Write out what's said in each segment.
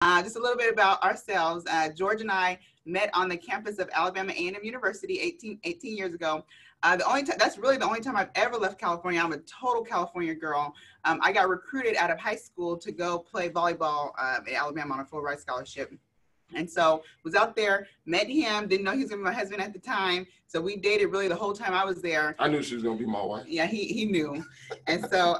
Just a little bit about ourselves. George and I met on the campus of Alabama A&M University 18 years ago. That's really the only time I've ever left California. I'm a total California girl. I got recruited out of high school to go play volleyball at Alabama on a full ride scholarship. And so was out there, met him, didn't know he was going to be my husband at the time. So we dated really the whole time I was there. I knew she was going to be my wife. Yeah, he knew. And so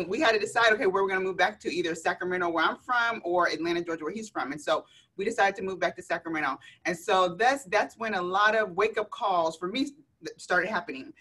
we had to decide, okay, where we're going to move back to, either Sacramento, where I'm from, or Atlanta, Georgia, where he's from. And so we decided to move back to Sacramento. And so that's when a lot of wake-up calls for me started happening.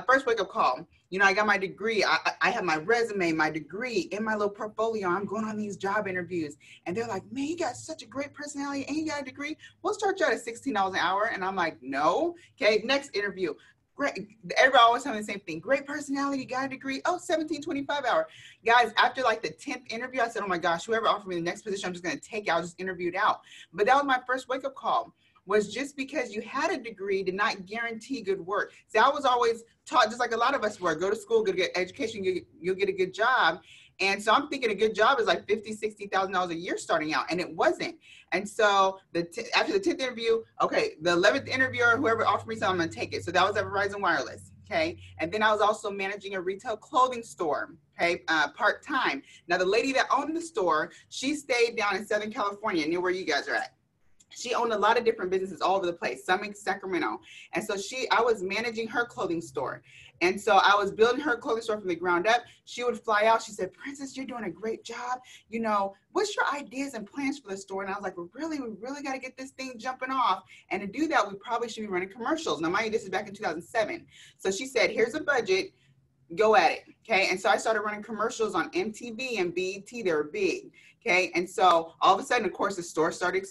First wake-up call, I got my degree. I have my resume, my degree in my little portfolio. I'm going on these job interviews. And they're like, man, you got such a great personality and you got a degree. We'll start you out at $16 an hour. And I'm like, no. Okay, next interview. Great. Everybody always telling the same thing. Great personality, you got a degree. Oh, $17.25 an hour. Guys, after like the 10th interview, I said, oh my gosh, whoever offered me the next position, I'm just going to take it. I'll just interview it out. But that was my first wake-up call. Was just because you had a degree did not guarantee good work. See, I was always taught, just like a lot of us were, go to school, go get education, you'll get a good job. And so I'm thinking a good job is like $50,000, $60,000 a year starting out, and it wasn't. And so after the 10th interview, okay, the 11th interviewer, whoever offered me something, I'm gonna take it. So that was at Verizon Wireless, okay? And then I was also managing a retail clothing store, okay, part-time. Now the lady that owned the store, she stayed down in Southern California, near where you guys are at. She owned a lot of different businesses all over the place, some in Sacramento. And so I was managing her clothing store. And so I was building her clothing store from the ground up. She would fly out. She said, Princess, you're doing a great job. What's your ideas and plans for the store? And I was like, we really got to get this thing jumping off. And to do that, we probably should be running commercials. Now, mind you, this is back in 2007. So she said, here's a budget. Go at it. Okay. And so I started running commercials on MTV and BET. They were big. Okay. And so all of a sudden, of course, the store started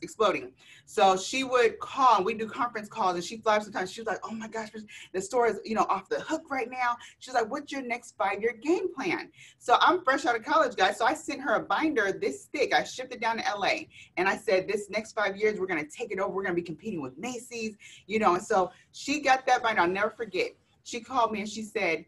exploding. So she would call, and we do conference calls, and she'd fly up sometimes. She was like, oh my gosh, the store is, off the hook right now. She was like, what's your next 5-year game plan? So I'm fresh out of college, guys. So I sent her a binder, this thick. I shipped it down to LA. And I said, this next 5 years, we're going to take it over. We're going to be competing with Macy's, and so she got that binder. I'll never forget. She called me and she said,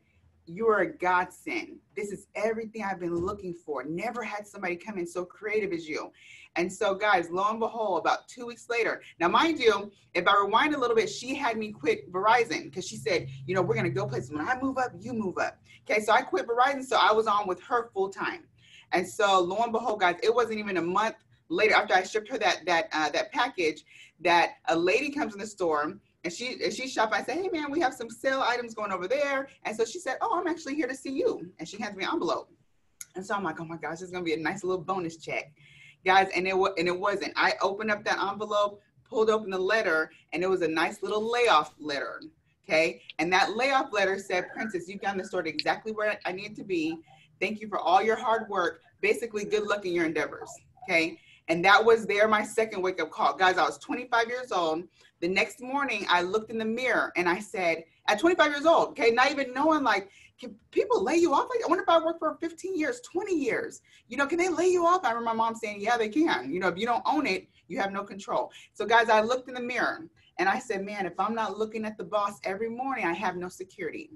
you are a godsend. This is everything I've been looking for. Never had somebody come in so creative as you. And so, guys, lo and behold, about 2 weeks later, now, mind you, if I rewind a little bit, she had me quit Verizon because she said, we're going to go places. When I move up, you move up. Okay, so I quit Verizon, so I was on with her full time. And so, lo and behold, guys, it wasn't even a month later after I shipped her that package that a lady comes in the store. And she shopped. I said, hey, man, we have some sale items going over there. And so she said, oh, I'm actually here to see you. And she hands me an envelope. And so I'm like, oh, my gosh, this is going to be a nice little bonus check. Guys, and it wasn't. I opened up that envelope, pulled open the letter, and it was a nice little layoff letter, okay? And that layoff letter said, Princess, you've gotten the store to exactly where I need to be. Thank you for all your hard work. Basically, good luck in your endeavors, okay? And that was my second wake-up call. Guys, I was 25 years old. The next morning, I looked in the mirror and I said, at 25 years old, okay, not even knowing, like, can people lay you off? Like, I wonder if I worked for 15 years, 20 years, can they lay you off? I remember my mom saying, yeah, they can. If you don't own it, you have no control. So, guys, I looked in the mirror and I said, man, if I'm not looking at the boss every morning, I have no security.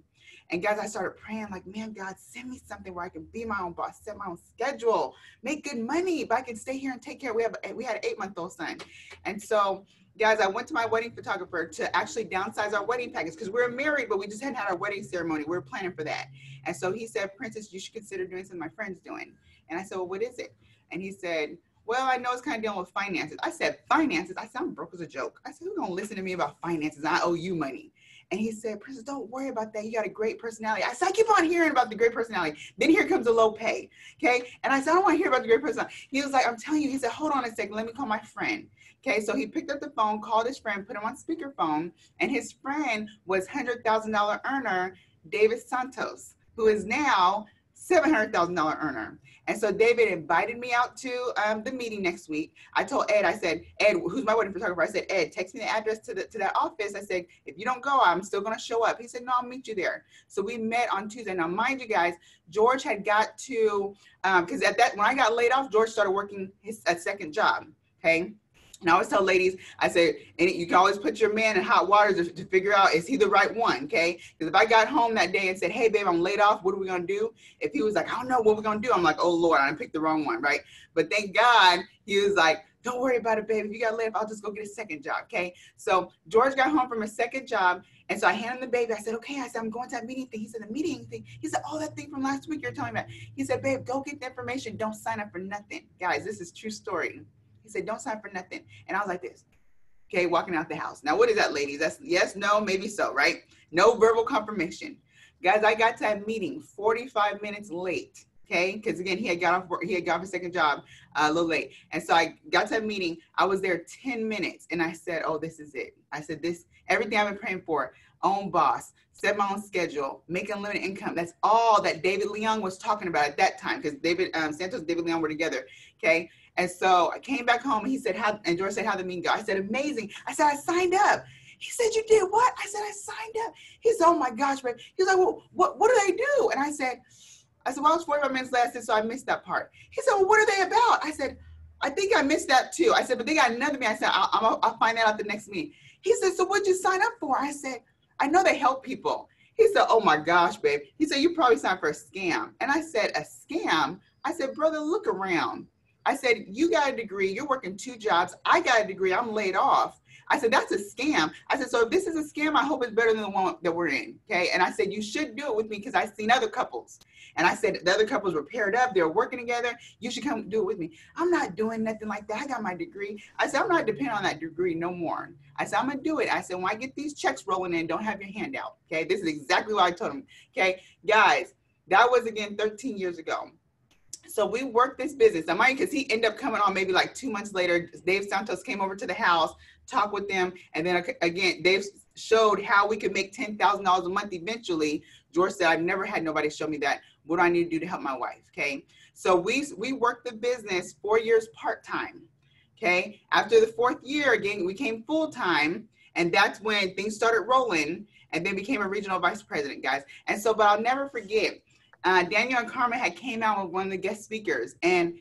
And guys, I started praying like, man, God, send me something where I can be my own boss, set my own schedule, make good money, but I can stay here and take care. We had an 8-month-old son. And so, guys, I went to my wedding photographer to actually downsize our wedding package because we were married, but we just hadn't had our wedding ceremony. We were planning for that. And so he said, Princess, you should consider doing something my friend's doing. And I said, well, what is it? And he said, well, I know it's kind of dealing with finances. I said, finances? I said, I'm broke as a joke. I said, who's going to listen to me about finances? I owe you money. And he said, Princess, don't worry about that. You got a great personality. I said, I keep on hearing about the great personality. Then here comes the low pay. Okay. And I said, I don't want to hear about the great personality. He was like, I'm telling you. He said, hold on a second. Let me call my friend. Okay. So he picked up the phone, called his friend, put him on speakerphone. And his friend was $100,000 earner, David Santos, who is now $700,000 earner. And so David invited me out to the meeting next week. I told Ed, I said, Ed, who's my wedding photographer? I said, Ed, text me the address to that office. I said, if you don't go, I'm still going to show up. He said, no, I'll meet you there. So we met on Tuesday. Now, mind you guys, George had got to, because when I got laid off, George started working a second job. Okay. And I always tell ladies, I say, and you can always put your man in hot water to figure out, is he the right one, okay? Because if I got home that day and said, hey, babe, I'm laid off, what are we going to do? If he was like, I don't know what we're going to do, I'm like, oh, Lord, I picked the wrong one, right? But thank God he was like, don't worry about it, babe. If you got laid off, I'll just go get a second job, okay? So George got home from a second job, and so I handed him the baby. I said, okay. I said, I'm going to that meeting thing. He said, the meeting thing? He said, oh, that thing from last week you're telling me about. He said, babe, go get the information. Don't sign up for nothing. Guys, this is true story. He said, don't sign up for nothing. And I was like this. Okay, walking out the house. Now, what is that, ladies? That's yes, no, maybe so, right? No verbal confirmation. Guys, I got to that meeting 45 minutes late, okay? Because again, he had got off his second job a little late. And so I got to that meeting. I was there 10 minutes, and I said, oh, this is it. I said, this, everything I've been praying for, own boss, set my own schedule, make unlimited income. That's all that David Leon was talking about at that time, because Santos and David Leon were together, okay? And so I came back home, and he said, and George said, how'd the meeting go? I said, amazing. I said, I signed up. He said, you did what? I said, I signed up. He said, oh my gosh, babe. He was like, well, what do they do? And I said, well, I was 45 minutes late, so I missed that part. He said, well, what are they about? I said, I think I missed that too. I said, but they got another meeting. I said, I'll find that out the next meeting. He said, so what'd you sign up for? I said, I know they help people. He said, oh my gosh, babe. He said, you probably signed for a scam. And I said, a scam? I said, brother, look around. I said, you got a degree, you're working 2 jobs. I got a degree, I'm laid off. I said, that's a scam. I said, so if this is a scam, I hope it's better than the one that we're in, okay? And I said, you should do it with me because I've seen other couples. And I said, the other couples were paired up, they were working together. You should come do it with me. I'm not doing nothing like that. I got my degree. I said, I'm not depending on that degree no more. I said, I'm gonna do it. I said, when I get these checks rolling in, don't have your hand out, okay? This is exactly what I told him, okay? Guys, that was again 13 years ago. So we worked this business. Now, mind you, because he ended up coming on maybe like 2 months later. Dave Santos came over to the house, talked with them, and then again, Dave showed how we could make $10,000 a month eventually. George said, I've never had nobody show me that. What do I need to do to help my wife? Okay. So we worked the business 4 years part-time. Okay. After the 4th year, again, we came full-time, and that's when things started rolling, and then became a regional vice president, guys. And so, but I'll never forget, Daniel and Karma had came out with one of the guest speakers, and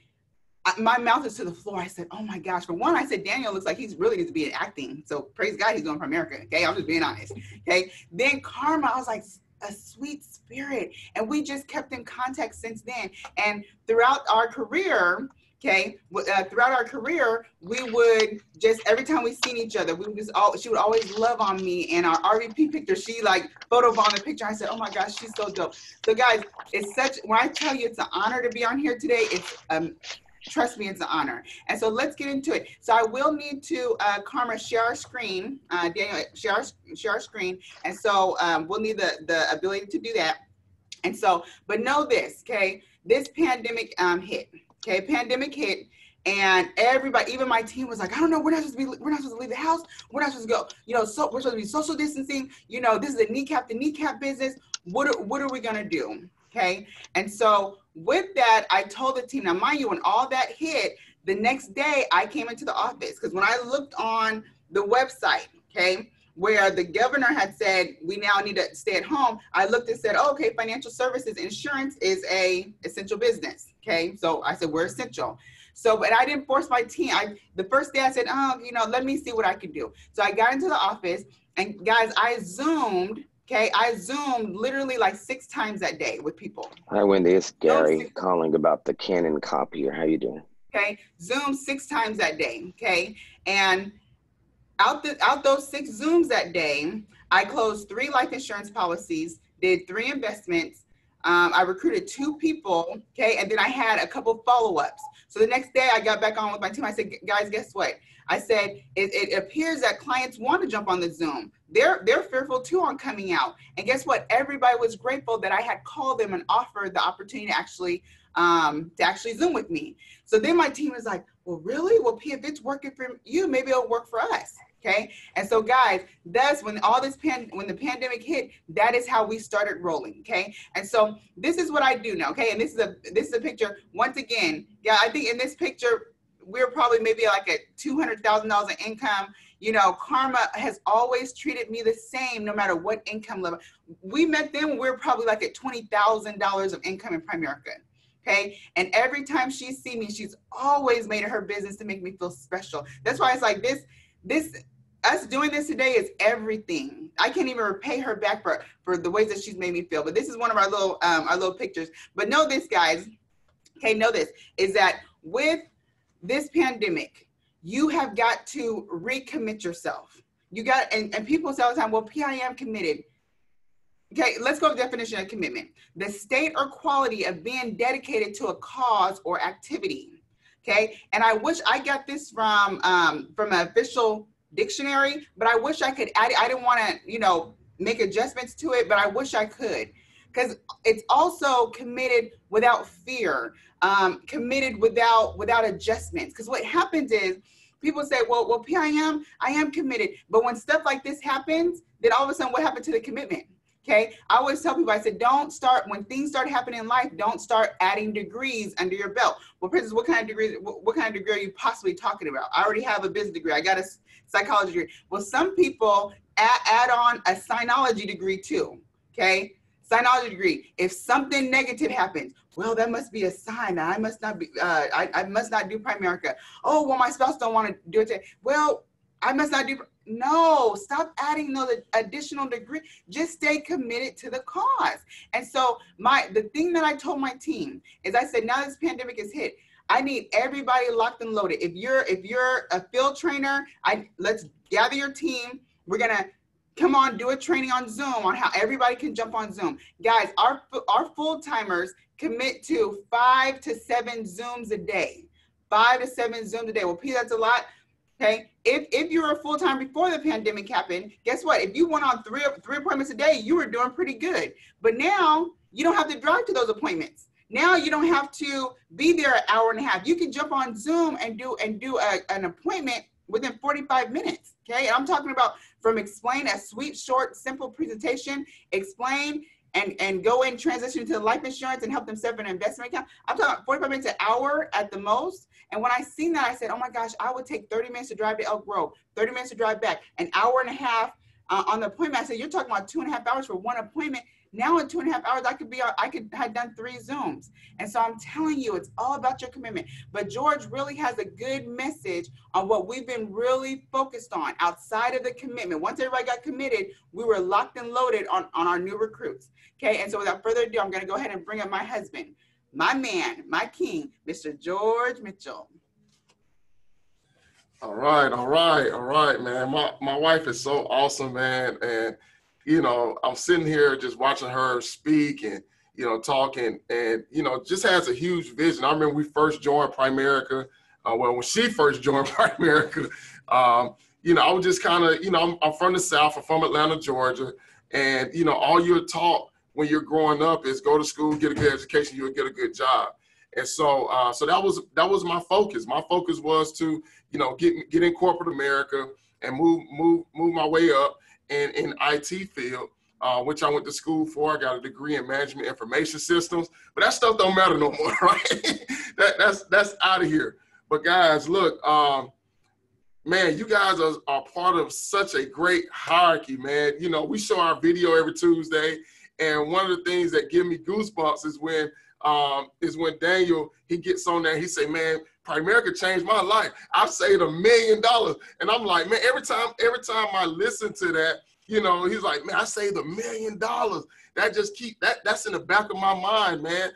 my mouth is to the floor. I said, oh my gosh. For one, I said, Daniel looks like he's really needs to be in acting. So praise God, he's doing Primerica. Okay. I'm just being honest. Okay. Then Karma, I was like, a sweet spirit. And we just kept in contact since then. And throughout our career, okay, we would just, every time we seen each other, we would just she would always love on me. And our RVP picture, she like photobombed the picture. I said, oh my gosh, she's so dope. So guys, it's such, when I tell you it's an honor to be on here today, it's trust me, it's an honor. And so let's get into it. So I will need to, Karma, share our screen. Daniel, share our screen. And so we'll need the ability to do that. And so, but know this, okay? This pandemic hit, okay? Pandemic hit, and everybody, even my team was like, I don't know, we're not supposed to leave the house. We're not supposed to go, you know, so we're supposed to be social distancing. You know, this is a kneecap to kneecap business. What are we gonna do? Okay. And so with that, I told the team, now mind you, when all that hit, the next day I came into the office, because when I looked on the website, okay, where the governor had said, we now need to stay at home, I looked and said, oh, okay, financial services, insurance is a essential business. Okay. So I said, we're essential. So, but I didn't force my team. The first day I said, oh, you know, let me see what I can do. So I got into the office, and guys, I Zoomed. Okay, I Zoomed literally like 6 times that day with people. Hi, Wendy. It's Gary calling about the Canon copier. How you doing? Okay, Zoom 6 times that day. Okay, and out those 6 Zooms that day, I closed 3 life insurance policies, did 3 investments. I recruited 2 people. Okay, and then I had a couple follow-ups. So the next day I got back on with my team. I said, guys, guess what? I said, it appears that clients want to jump on the Zoom. They're fearful too on coming out. And guess what? Everybody was grateful that I had called them and offered the opportunity to actually Zoom with me. So then my team was like, well, really? Well, P, if it's working for you, maybe it'll work for us. Okay. And so guys, that's when all this when the pandemic hit, that is how we started rolling. Okay. And so this is what I do now. Okay. And this is a picture. Once again, yeah, I think in this picture, we're probably maybe like at $200,000 in income. You know, Karma has always treated me the same, no matter what income level. We met them, we're probably like at $20,000 of income in Primerica. Okay. And every time she sees me, she's always made it her business to make me feel special. That's why it's like us doing this today is everything. I can't even repay her back for the ways that she's made me feel. But this is one of our little pictures. But know this, guys. Okay, know this is that with this pandemic, you have got to recommit yourself. You got, and people say all the time, well, PIM committed. Okay, let's go to the definition of commitment. The state or quality of being dedicated to a cause or activity. Okay, and I wish I got this from an official dictionary, but I wish I could add it. I didn't want to, make adjustments to it, but I wish I could, because it's also committed without fear, committed without adjustments. Because what happens is people say, well, PIM, I am committed, but when stuff like this happens, then all of a sudden, what happened to the commitment? Okay, I always tell people, I said, when things start happening in life, don't start adding degrees under your belt. Well, Princess, what kind of degree are you possibly talking about? I already have a business degree. I got a psychology degree. Well, some people add on a sinology degree too, okay? Sinology degree. If something negative happens, well, that must be a sign that I must not be, I must not do Primerica. Oh, well, my spouse don't want to do it today. Well, I must not do. No, stop adding those additional degree. Just stay committed to the cause. And so the thing that I told my team is, I said, now this pandemic is hit, I need everybody locked and loaded. If you're a field trainer, let's gather your team. We're gonna come on, do a training on Zoom on how everybody can jump on Zoom. Guys, our full-timers commit to 5 to 7 Zooms a day. 5 to 7 Zooms a day. Well, P, that's a lot. Okay, if you were a full-time before the pandemic happened, guess what? If you went on three appointments a day, you were doing pretty good. But now you don't have to drive to those appointments. Now you don't have to be there an hour and a half. You can jump on Zoom and do an appointment within 45 minutes. Okay, and I'm talking about from explain a sweet, short, simple presentation, explain and go in, transition to life insurance and help them set up an investment account. I'm talking about 45 minutes, an hour at the most. And when I seen that, I said, oh my gosh, I would take 30 minutes to drive to Elk Grove, 30 minutes to drive back, an hour and a half on the appointment. I said, you're talking about 2.5 hours for one appointment. Now in 2.5 hours, I could have done 3 Zooms. And so I'm telling you, it's all about your commitment. But George really has a good message on what we've been really focused on outside of the commitment. Once everybody got committed, we were locked and loaded on our new recruits. Okay, and so without further ado, I'm gonna go ahead and bring up my husband, my man, my king, Mr. George Mitchell. All right, man. My wife is so awesome, man. And, I'm sitting here just watching her speak and, talking and, just has a huge vision. I remember we first joined Primerica. When she first joined Primerica, I was just kind of, I'm from the South, I'm from Atlanta, Georgia. And, all you're taught when you're growing up is go to school, get a good education, you'll get a good job. And so that was my focus. My focus was to, get in corporate America and move my way up in IT field, which I went to school for. I got a degree in management information systems, but that stuff don't matter no more, right? that's out of here. But guys, look, man, you guys are part of such a great hierarchy, man. We show our video every Tuesday, and one of the things that give me goosebumps is when Daniel, he gets on there and he say, man, Primerica changed my life. I've saved $1 million. And I'm like, man, every time I listen to that, he's like, man, I saved $1 million. That just that's in the back of my mind, man.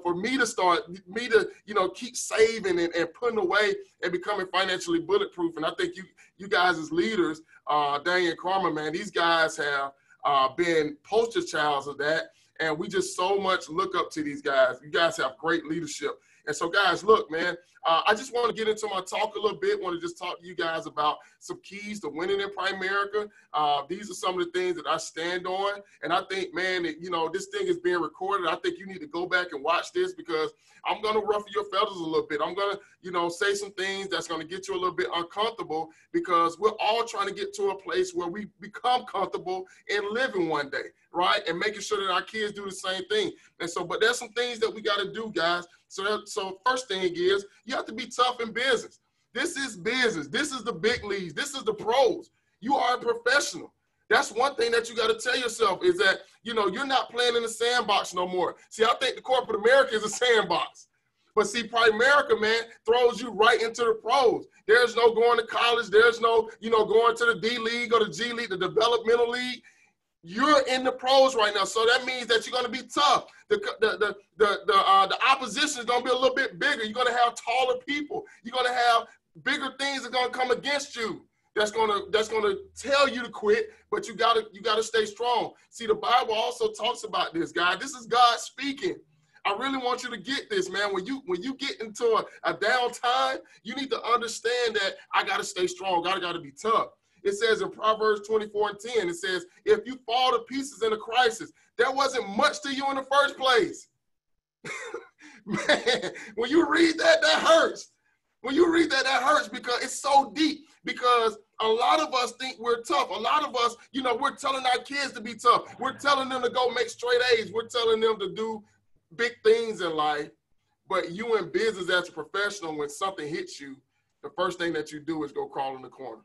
For me to keep saving and putting away and becoming financially bulletproof. And I think you guys as leaders, Daniel and Karma, man, these guys have been poster childs of that. And we just so much look up to these guys. You guys have great leadership. And so, guys, look, man, I just want to get into my talk a little bit. Want to just talk to you guys about some keys to winning in Primerica. These are some of the things that I stand on. And I think, man, that, this thing is being recorded. I think you need to go back and watch this because I'm going to ruffle your feathers a little bit. I'm going to, say some things that's going to get you a little bit uncomfortable because we're all trying to get to a place where we become comfortable in living one day, right? And making sure that our kids do the same thing. And so, but there's some things that we got to do, guys. So first thing is you have to be tough in business. This is business. This is the big leagues. This is the pros. You are a professional. That's one thing that you got to tell yourself is that, you know, you're not playing in the sandbox no more. See, I think the corporate America is a sandbox. But see, Primerica, man, throws you right into the pros. There's no going to college. There's no, you know, going to the D League or the G League, the developmental league. You're in the pros right now. So that means that you're going to be tough. The opposition is going to be a little bit bigger. You're going to have taller people. You're going to have bigger things that are going to come against you. That's gonna tell you to quit, but you gotta stay strong. See, the Bible also talks about this, guys. This is God speaking. I really want you to get this, man. When you get into a down time, you need to understand that I gotta stay strong. I gotta be tough. It says in Proverbs 24:10, it says, if you fall to pieces in a crisis, there wasn't much to you in the first place. Man, when you read that, that hurts. When you read that, that hurts because it's so deep. Because a lot of us think we're tough. A lot of us, you know, we're telling our kids to be tough. We're telling them to go make straight A's. We're telling them to do big things in life. But you in business as a professional, when something hits you, the first thing that you do is go crawl in the corner.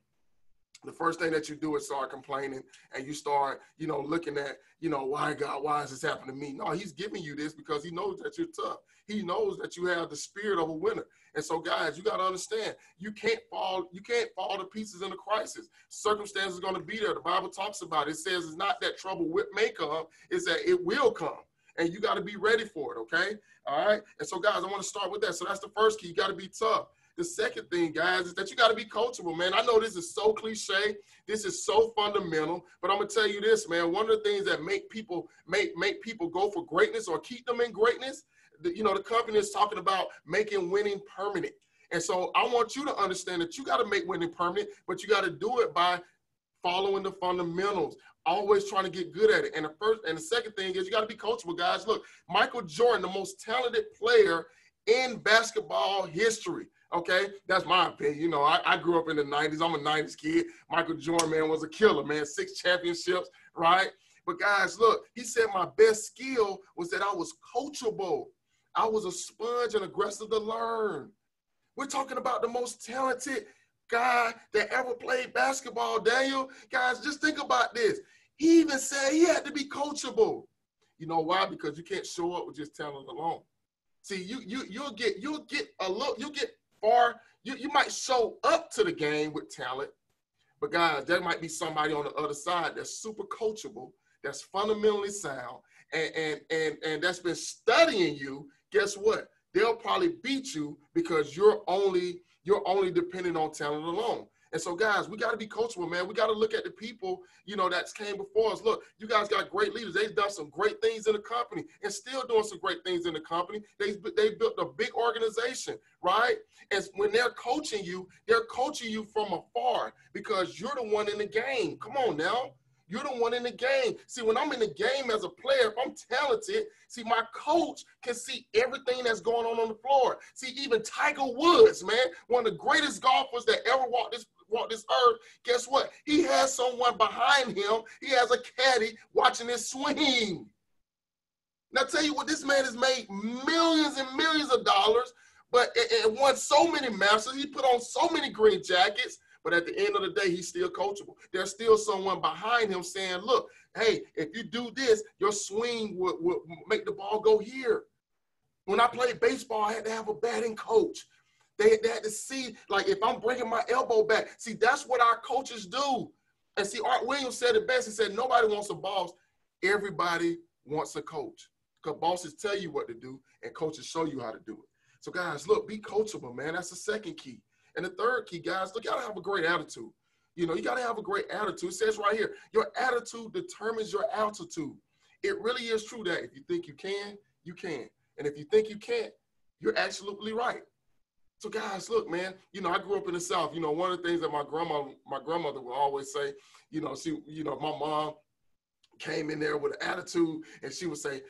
The first thing that you do is start complaining, and you start, you know, looking at, you know, why God, why is this happening to me? No, he's giving you this because he knows that you're tough. He knows that you have the spirit of a winner. And so, guys, you got to understand, you can't fall to pieces in a crisis. Circumstances are going to be there. The Bible talks about it. It says it's not that trouble may come, it's that it will come. And you got to be ready for it, okay? All right? And so, guys, I want to start with that. So that's the first key. You got to be tough. The second thing, guys, is that you got to be coachable, man. I know this is so cliche. This is so fundamental, but I'm going to tell you this, man. One of the things that make people go for greatness or keep them in greatness, you know, the company is talking about making winning permanent. And so I want you to understand that you got to make winning permanent, but you got to do it by following the fundamentals, always trying to get good at it. And the second thing is you got to be coachable, guys. Look, Michael Jordan, the most talented player in basketball history. Okay, that's my opinion. You know, I grew up in the 90s. I'm a 90s kid. Michael Jordan, man, was a killer, man. 6 championships, right? But guys, look, he said my best skill was that I was coachable. I was a sponge and aggressive to learn. We're talking about the most talented guy that ever played basketball, Daniel. Guys, just think about this. He even said he had to be coachable. You know why? Because you can't show up with just talent alone. See, you'll get far. You might show up to the game with talent, but guys, there might be somebody on the other side that's super coachable, that's fundamentally sound, and that's been studying you. Guess what? They'll probably beat you because you're only dependent on talent alone. And so, guys, we got to be coachable, man. We got to look at the people, you know, that's came before us. Look, you guys got great leaders. They've done some great things in the company and still doing some great things in the company. They built a big organization, right? And when they're coaching you from afar because you're the one in the game. Come on now. You're the one in the game. See, when I'm in the game as a player, if I'm talented, see, my coach can see everything that's going on the floor. See, even Tiger Woods, man, one of the greatest golfers that ever walked this earth, guess what? He has someone behind him. He has a caddy watching his swing. Now, tell you what, this man has made millions and millions of dollars, but and won so many Masters. He put on so many green jackets. But at the end of the day, he's still coachable. There's still someone behind him saying, look, hey, if you do this, your swing will make the ball go here. When I played baseball, I had to have a batting coach. They had to see, like, if I'm bringing my elbow back. See, that's what our coaches do. And see, Art Williams said it best. He said, nobody wants a boss. Everybody wants a coach. Because bosses tell you what to do, and coaches show you how to do it. So, guys, look, be coachable, man. That's the second key. And the third key, guys, look, you got to have a great attitude. You know, you got to have a great attitude. It says right here, your attitude determines your altitude. It really is true that if you think you can, you can. And if you think you can't, you're absolutely right. So, guys, look, man, you know, I grew up in the South. You know, one of the things that my grandmother would always say, you know, my mom came in there with an attitude, and she would say,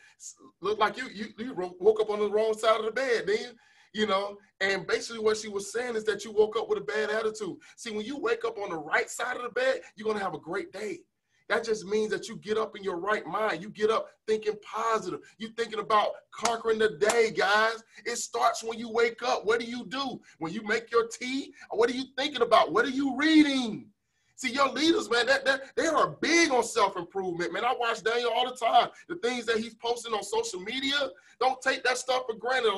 look like you woke up on the wrong side of the bed, didn't you? You know, and basically what she was saying is that you woke up with a bad attitude. See, when you wake up on the right side of the bed, you're going to have a great day. That just means that you get up in your right mind. You get up thinking positive. You're thinking about conquering the day, guys. It starts when you wake up. What do you do? When you make your tea, what are you thinking about? What are you reading? See, your leaders, man, they are big on self-improvement, man. I watch Daniel all the time. The things that he's posting on social media, don't take that stuff for granted.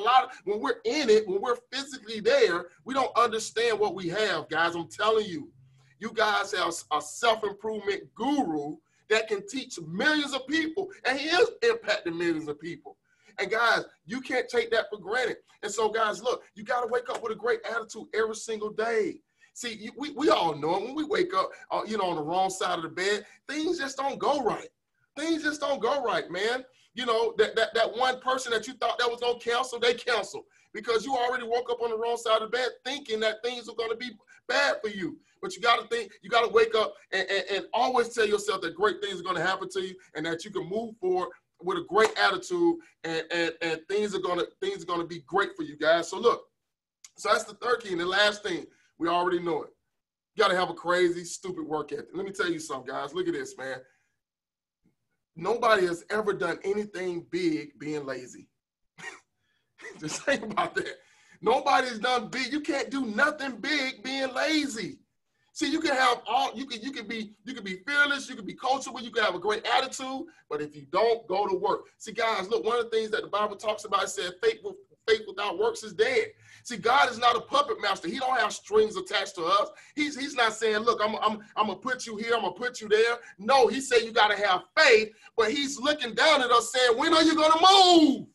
When we're in it, when we're physically there, we don't understand what we have, guys. I'm telling you, you guys have a self-improvement guru that can teach millions of people, and he is impacting millions of people. And guys, you can't take that for granted. And so, guys, look, you got to wake up with a great attitude every single day. See, we all know it. When we wake up, on the wrong side of the bed, things just don't go right. Things just don't go right, man. That one person that you thought that was going to cancel, they cancel because you already woke up on the wrong side of the bed thinking that things are going to be bad for you. But you got to think, you got to wake up and always tell yourself that great things are going to happen to you and that you can move forward with a great attitude and things are going to be great for you guys. So look, so that's the third key. And the last thing, we already know it. You got to have a crazy, stupid work ethic. Let me tell you something, guys. Look at this, man. Nobody has ever done anything big being lazy. Just think about that. Nobody's done big. You can't do nothing big being lazy. See, you can have you can be fearless, you can be coachable, you can have a great attitude, but if you don't go to work. See, guys, look, one of the things that the Bible talks about, it said faith without works is dead. See, God is not a puppet master. He don't have strings attached to us. He's not saying, look, I'm gonna put you here, I'm gonna put you there. No, he said you gotta have faith, but he's looking down at us saying, when are you gonna move?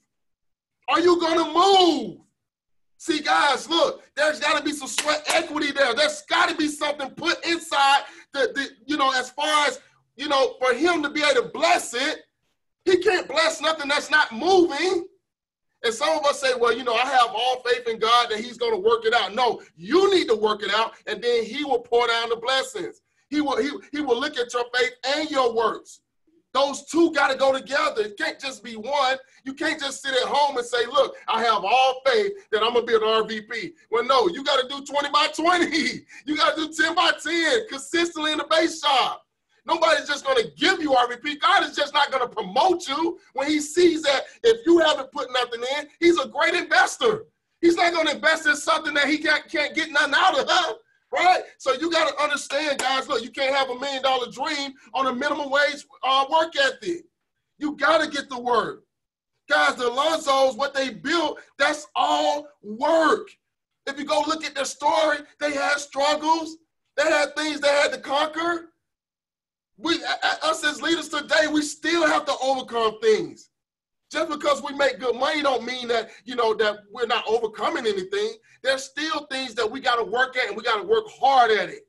Are you gonna move? See, guys, look, there's got to be some sweat equity there. There's got to be something put inside as far as, for him to be able to bless it. He can't bless nothing that's not moving. And some of us say, well, I have all faith in God that he's going to work it out. No, you need to work it out, and then he will pour down the blessings. He will look at your faith and your works. Those two got to go together. It can't just be one. You can't just sit at home and say, look, I have all faith that I'm going to be an RVP. Well, no, you got to do 20 by 20. You got to do 10 by 10 consistently in the base shop. Nobody's just going to give you RVP. God is just not going to promote you when he sees that if you haven't put nothing in, he's a great investor. He's not going to invest in something that he can't get nothing out of, huh? Right? So you got to understand, guys, look, you can't have $1 million dream on a minimum wage work ethic. You got to get the work. Guys, the Alonzos, what they built, that's all work. If you go look at their story, they had struggles. They had things they had to conquer. Us as leaders today, we still have to overcome things. Just because we make good money don't mean that, that we're not overcoming anything. There's still things that we got to work at, and we got to work hard at it.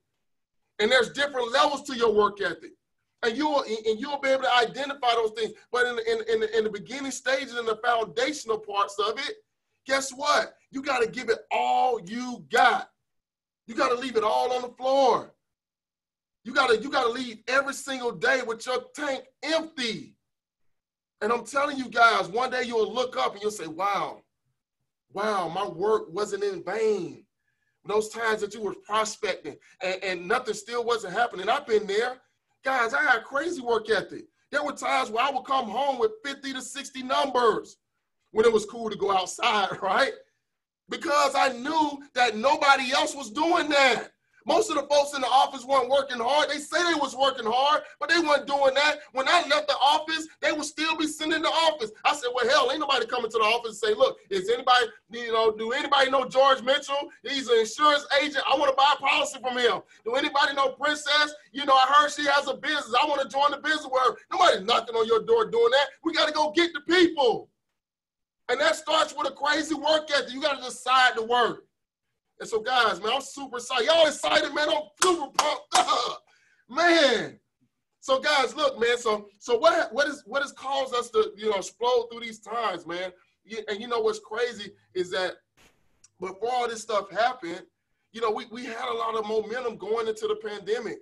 And there's different levels to your work ethic. And you'll be able to identify those things. But in the beginning stages and the foundational parts of it, guess what? You got to give it all you got. You got to leave it all on the floor. You got to leave every single day with your tank empty. And I'm telling you guys, one day you'll look up and you'll say, wow, my work wasn't in vain. Those times that you were prospecting and nothing still wasn't happening. I've been there. Guys, I had crazy work ethic. There were times where I would come home with 50 to 60 numbers when it was cool to go outside, right? Because I knew that nobody else was doing that. Most of the folks in the office weren't working hard. They say they was working hard, but they weren't doing that. When I left the office, they would still be sitting in the office. I said, well, hell, ain't nobody coming to the office and say, look, is anybody, do anybody know George Mitchell? He's an insurance agent. I want to buy a policy from him. Do anybody know Princess? I heard she has a business. I want to join the business with her. Nobody's knocking on your door doing that. We got to go get the people. And that starts with a crazy work ethic. You got to decide to work. And so, guys, man, I'm super excited. Y'all excited, man? I'm super pumped up, man. So, guys, look, man. So what has caused us to explode through these times, man? And what's crazy is that before all this stuff happened, we had a lot of momentum going into the pandemic.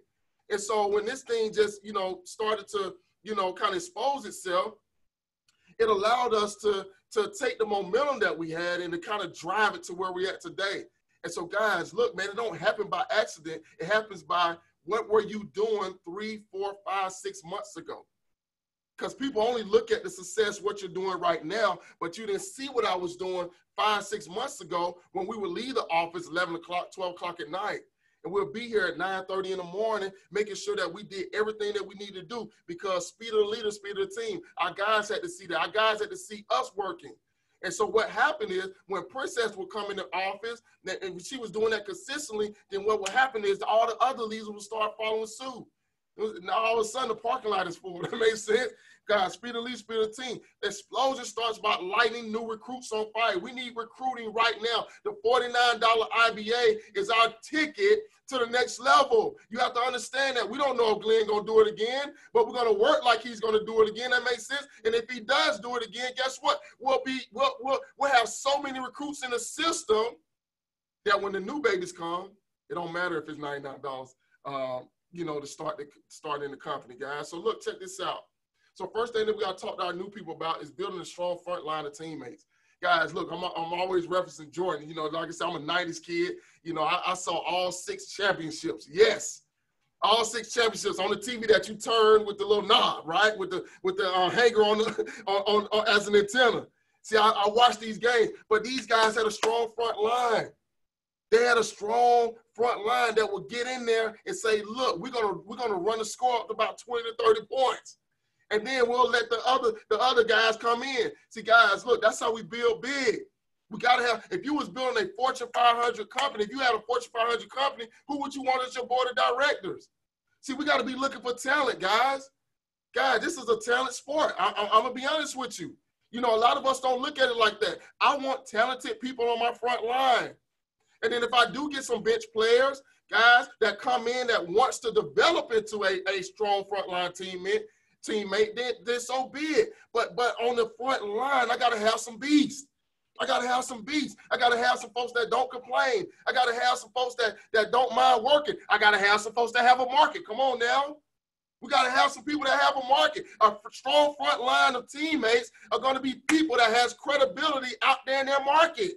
And so when this thing just started to kind of expose itself, it allowed us to take the momentum that we had and to kind of drive it to where we're at today. And so, guys, look, man, it don't happen by accident. It happens by what were you doing 3, 4, 5, 6 months ago? Because people only look at the success, what you're doing right now, but you didn't see what I was doing 5, 6 months ago when we would leave the office 11 o'clock, 12 o'clock at night. And we'll be here at 9:30 in the morning, making sure that we did everything that we need to do, because speed of the leader, speed of the team. Our guys had to see that. Our guys had to see us working. And so what happened is, when Princess would come in the office, and she was doing that consistently, then what would happen is all the other leaders would start following suit. Now all of a sudden the parking lot is full. That makes sense? God, speed of the lead, speed of the team. Explosion starts by lighting new recruits on fire. We need recruiting right now. The $49 IBA is our ticket to the next level. You have to understand that. We don't know if Glenn gonna do it again, but we're gonna work like he's gonna do it again. That makes sense. And if he does do it again, guess what? We'll have so many recruits in the system that when the new babies come, it don't matter if it's $99, to start in the company, guys. So look, check this out. So first thing that we got to talk to our new people about is building a strong front line of teammates. Guys, look, I'm always referencing Jordan. Like I said, I'm a 90s kid. I saw all 6 championships. Yes, all 6 championships on the TV that you turn with the little knob, right? With the hanger on as an antenna. See, I watched these games, but these guys had a strong front line. They had a strong front line that would get in there and say, look, we're gonna run the score up to about 20 to 30 points. And then we'll let the other guys come in. See, guys, look, that's how we build big. We got to have, if you was building a Fortune 500 company, if you had a Fortune 500 company, who would you want as your board of directors? See, we got to be looking for talent, guys. Guys, this is a talent sport. I'm going to be honest with you. A lot of us don't look at it like that. I want talented people on my front line. And then if I do get some bench players, guys, that come in that wants to develop into a strong frontline teammate, then so be it. But on the front line, I got to have some beasts. I got to have some beasts. I got to have some folks that don't complain. I got to have some folks that don't mind working. I got to have some folks that have a market. Come on now. We got to have some people that have a market. A strong front line of teammates are going to be people that has credibility out there in their market.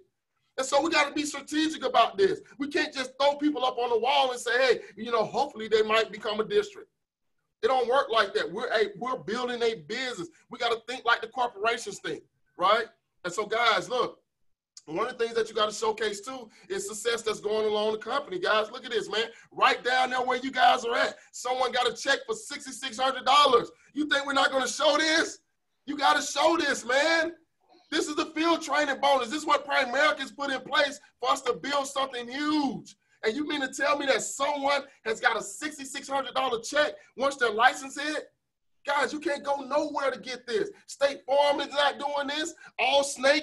And so we got to be strategic about this. We can't just throw people up on the wall and say, hey, hopefully they might become a district. It don't work like that. We're building a business. We got to think like the corporations think, right? And so, guys, look, one of the things that you got to showcase, too, is success that's going along the company. Guys, look at this, man. Right down there where you guys are at, someone got a check for $6,600. You think we're not going to show this? You got to show this, man. This is the field training bonus. This is what Primerica has put in place for us to build something huge. And you mean to tell me that someone has got a $6,600 check once their license hit? Guys, you can't go nowhere to get this. State Farm is not doing this. Allstate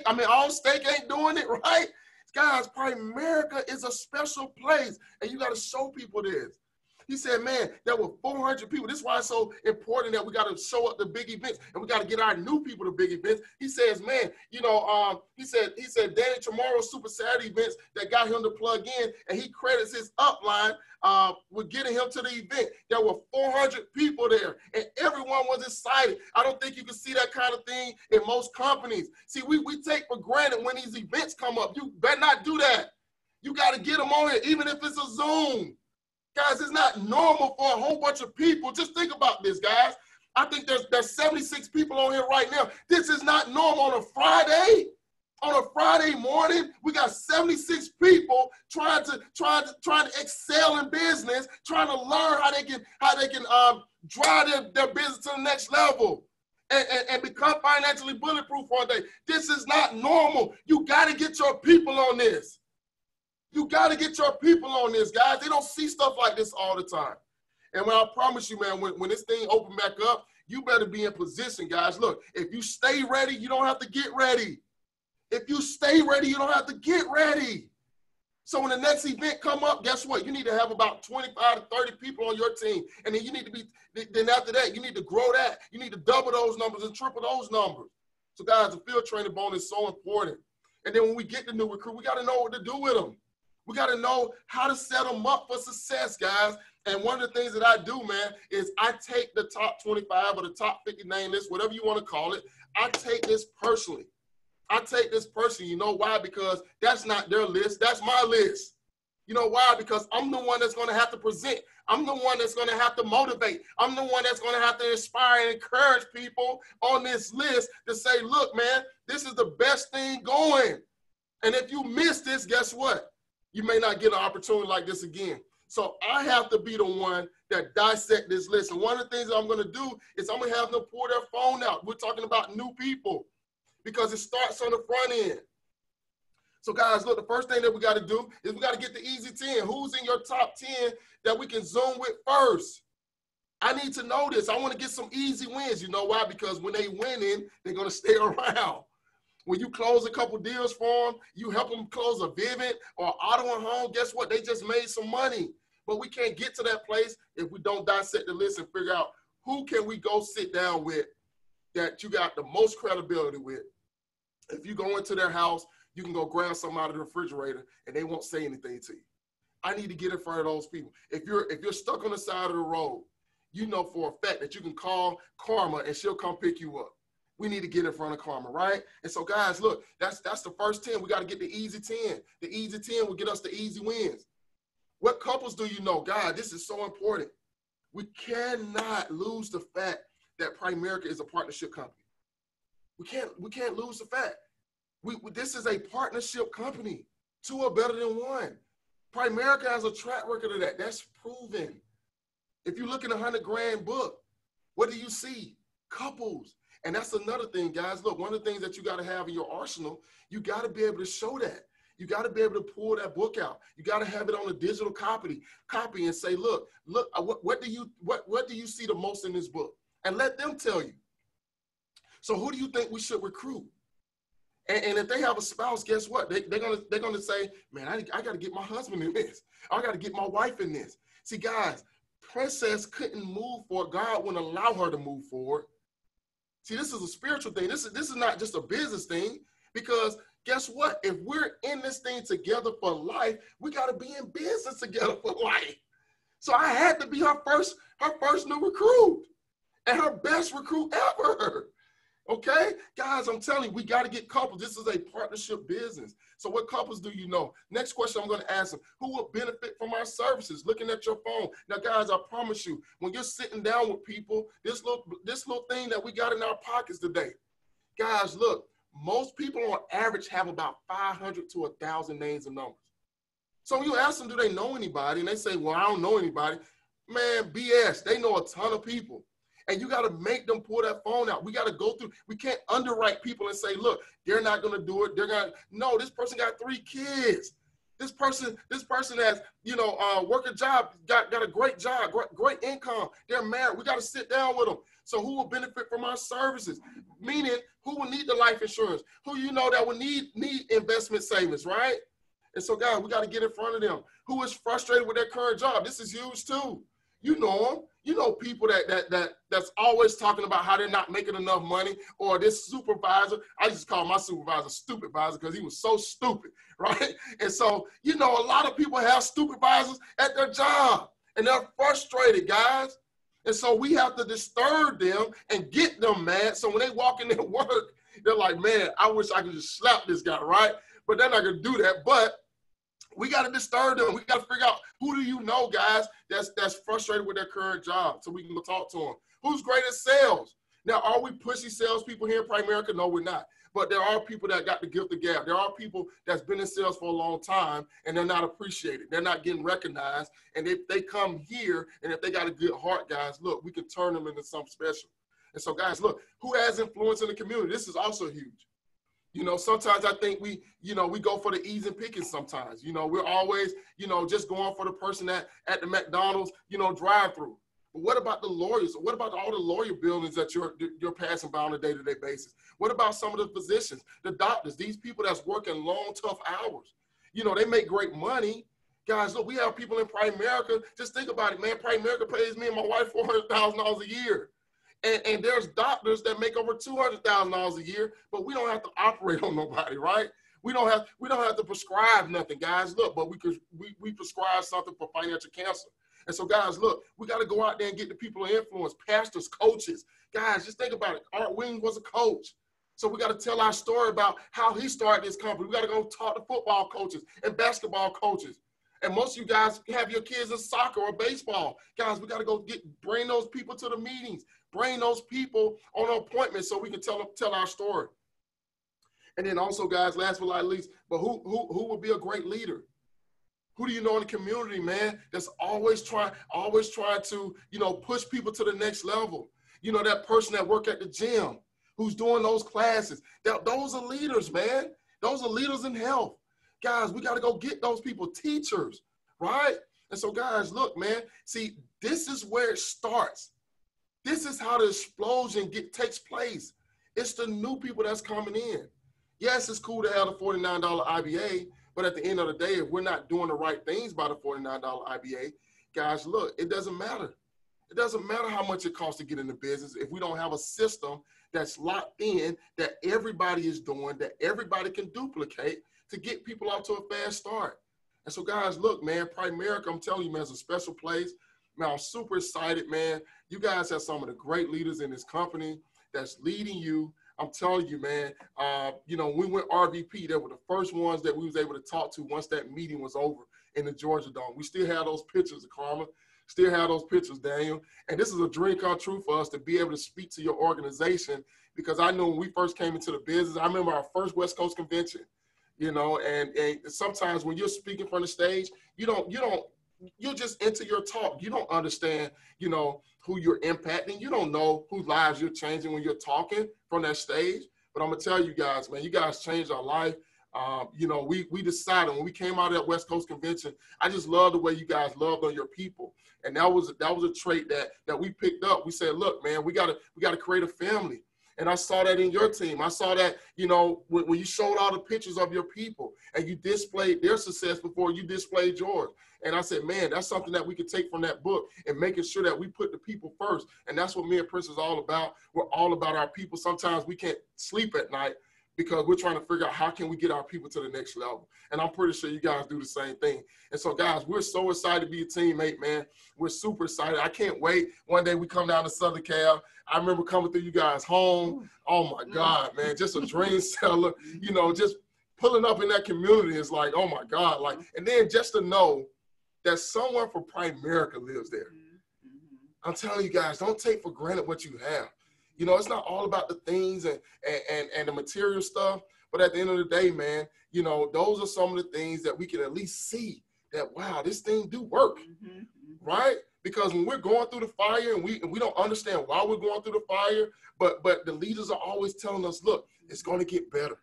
ain't doing it, right? Guys, Primerica is a special place, and you got to show people this. He said, man, there were 400 people. This is why it's so important that we got to show up to big events, and we got to get our new people to big events. He says, man, he said Danny Tomorrow's Super Saturday events that got him to plug in, and he credits his upline with getting him to the event. There were 400 people there, and everyone was excited. I don't think you can see that kind of thing in most companies. See, we take for granted when these events come up. You better not do that. You got to get them on here, even if it's a Zoom. Guys, it's not normal for a whole bunch of people. Just think about this, guys. I think there's 76 people on here right now. This is not normal on a Friday. On a Friday morning, we got 76 people trying to excel in business, trying to learn how they can drive their business to the next level and become financially bulletproof one day. This is not normal. You got to get your people on this. You got to get your people on this, guys. They don't see stuff like this all the time. And when I promise you, man, when this thing open back up, you better be in position, guys. Look, if you stay ready, you don't have to get ready. If you stay ready, you don't have to get ready. So when the next event come up, guess what? You need to have about 25 to 30 people on your team. And then you need to then after that, you need to grow that. You need to double those numbers and triple those numbers. So guys, the field training bonus is so important. And then when we get the new recruit, we got to know what to do with them. We got to know how to set them up for success, guys. And one of the things that I do, man, is I take the top 25 or the top 50 name list, whatever you want to call it. I take this personally. You know why? Because that's not their list. That's my list. You know why? Because I'm the one that's going to have to present. I'm the one that's going to have to motivate. I'm the one that's going to have to inspire and encourage people on this list to say, look, man, this is the best thing going. And if you miss this, guess what? You may not get an opportunity like this again. So I have to be the one that dissect this list. And one of the things that I'm going to do is I'm going to have them pull their phone out. We're talking about new people because it starts on the front end. So guys, look, the first thing that we got to do is we got to get the easy 10. Who's in your top 10 that we can zoom with first? I need to know this. I want to get some easy wins. You know why? Because when they winning, they're going to stay around. When you close a couple deals for them, you help them close a Vivint or auto and home, guess what? They just made some money. But we can't get to that place if we don't dissect the list and figure out who can we go sit down with that you got the most credibility with. If you go into their house, you can go grab something out of the refrigerator and they won't say anything to you. I need to get in front of those people. If you're stuck on the side of the road, you know for a fact that you can call Karma and she'll come pick you up. We need to get in front of Karma, right? And so, guys, look, that's the first 10. We got to get the easy 10. The easy 10 will get us the easy wins. What couples do you know? God, this is so important. We cannot lose the fact that Primerica is a partnership company. We can't lose the fact. This is a partnership company. Two are better than one. Primerica has a track record of that. That's proven. If you look in a 100-grand book, what do you see? Couples. And that's another thing, guys. Look, one of the things that you got to have in your arsenal, you got to be able to show that. You got to be able to pull that book out. You got to have it on a digital copy and say, look, what do you see the most in this book? And let them tell you. So who do you think we should recruit? And if they have a spouse, guess what? They're gonna say, man, I got to get my husband in this. I got to get my wife in this. See, guys, Princess couldn't move forward. God wouldn't allow her to move forward. See, this is a spiritual thing. This is not just a business thing, because guess what? If we're in this thing together for life, we got to be in business together for life. So I had to be her first new recruit and her best recruit ever. Okay, guys, I'm telling you, we got to get couples. This is a partnership business. So what couples do you know? Next question I'm going to ask them, who will benefit from our services? Looking at your phone. Now, guys, I promise you, when you're sitting down with people, this little thing that we got in our pockets today, guys, look, most people on average have about 500 to 1,000 names and numbers. So when you ask them, do they know anybody? And they say, well, I don't know anybody. Man, BS. They know a ton of people. And you got to make them pull that phone out. We got to go through. We can't underwrite people and say, look, they're not going to do it. They're going to, no, this person got 3 kids. This person has, work a job, got a great job, great income. They're married. We got to sit down with them. So who will benefit from our services? Meaning, who will need the life insurance? Who you know that will need investment savings, right? And so, guys, we got to get in front of them. Who is frustrated with their current job? This is huge too. You know them. You know people that's always talking about how they're not making enough money, or this supervisor. I just call my supervisor stupid visor because he was so stupid, right? And so, a lot of people have supervisors at their job, and they're frustrated, guys. And so we have to disturb them and get them mad. So when they walk in their work, they're like, man, I wish I could just slap this guy, right? But they're not going to do that. But we got to disturb them. We got to figure out, who do you know, guys, that's frustrated with their current job, so we can go talk to them. Who's great at sales? Now, are we pushy salespeople here in Primerica? No, we're not. But there are people that got the gift of gab. There are people that's been in sales for a long time, and they're not appreciated. They're not getting recognized. And if they come here, and if they got a good heart, guys, look, we can turn them into something special. And so, guys, look, who has influence in the community? This is also huge. Sometimes I think we go for the easy pickings sometimes. We're always, just going for the person at the McDonald's, drive-through. But what about the lawyers? What about all the lawyer buildings that you're passing by on a day-to-day basis? What about some of the physicians, the doctors, these people that's working long, tough hours? They make great money. Guys, look, we have people in Primerica. Just think about it, man. Primerica pays me and my wife $400,000 a year. And there's doctors that make over $200,000 a year, but we don't have to operate on nobody, right? We don't have to prescribe nothing, guys. Look, but we prescribe something for financial cancer. And so, guys, look, we got to go out there and get the people of influence, pastors, coaches. Guys, just think about it. Art Williams was a coach. So we got to tell our story about how he started this company. We got to go talk to football coaches and basketball coaches. And most of you guys have your kids in soccer or baseball. Guys, we got to go bring those people to the meetings. Bring those people on an appointment so we can tell our story. And then also, guys, last but not least, but who will be a great leader? Who do you know in the community, man, that's always trying to, you know, push people to the next level? You know, that person that work at the gym, who's doing those classes. Those are leaders, man. Those are leaders in health. Guys, we got to go get those people, teachers, right? And so, guys, look, man, see, this is where it starts. This is how the explosion takes place. It's the new people that's coming in. Yes, it's cool to have the $49 IBA, but at the end of the day, if we're not doing the right things by the $49 IBA, guys, look, it doesn't matter. It doesn't matter how much it costs to get in the business if we don't have a system that's locked in, that everybody is doing, that everybody can duplicate to get people out to a fast start. And so, guys, look, man, Primerica, I'm telling you, man, it's a special place. Man, I'm super excited, man. You guys have some of the great leaders in this company that's leading you. I'm telling you, man, you know, we went RVP. They were the first ones that we was able to talk to once that meeting was over in the Georgia Dome. We still have those pictures, Karma. Still have those pictures, Daniel. And this is a dream come true for us to be able to speak to your organization, because I know when we first came into the business, I remember our first West Coast convention, you know, and sometimes when you're speaking from the stage, you just enter your talk. You don't understand, you know, who you're impacting. You don't know whose lives you're changing when you're talking from that stage. But I'm going to tell you guys, man, you guys changed our life. You know, we decided when we came out of that West Coast convention, I just love the way you guys loved on your people. And that was a trait that we picked up. We said, look, man, we gotta create a family. And I saw that in your team. I saw that, you know, when you showed all the pictures of your people and you displayed their success before you displayed yours. And I said, man, that's something that we could take from that book and making sure that we put the people first. And that's what me and Prince is all about. We're all about our people. Sometimes we can't sleep at night because we're trying to figure out how can we get our people to the next level. And I'm pretty sure you guys do the same thing. And so, guys, we're so excited to be a teammate, man. We're super excited. I can't wait. One day we come down to Southern Cal. I remember coming through you guys' home. Oh, my God, man, just a dream seller. You know, just pulling up in that community is like, oh, my God. Like, and then just to know that someone from Primerica lives there. I'm telling you guys, don't take for granted what you have. You know, it's not all about the things and the material stuff, but at the end of the day, man, you know, those are some of the things that we can at least see that, wow, this thing do work, right? Because when we're going through the fire and we don't understand why we're going through the fire, but the leaders are always telling us, look, it's going to get better.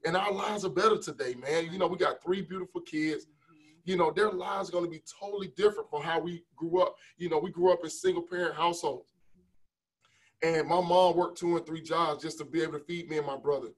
And our lives are better today, man. You know, we got 3 beautiful kids. You know, their lives are going to be totally different from how we grew up. You know, we grew up in single parent households. And my mom worked 2 and 3 jobs just to be able to feed me and my brother.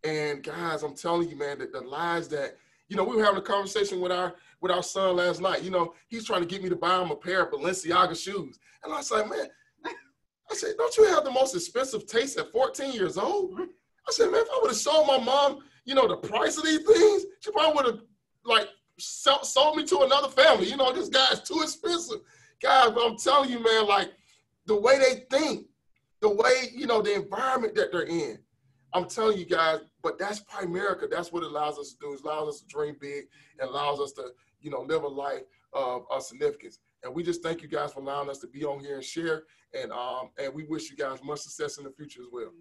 And guys, I'm telling you, man, that the lives that, you know, we were having a conversation with our son last night. You know, he's trying to get me to buy him a pair of Balenciaga shoes. And I was like, man, I said, don't you have the most expensive taste at 14 years old? I said, man, if I would have shown my mom, you know, the price of these things, she probably would have, like, sold me to another family. You know, this guy's too expensive. Guys, but I'm telling you, man, like, the way they think, the way, you know, the environment that they're in. I'm telling you guys, but that's Primerica. That's what it allows us to do. It allows us to dream big and allows us to, you know, live a life of significance. And we just thank you guys for allowing us to be on here and share. And we wish you guys much success in the future as well.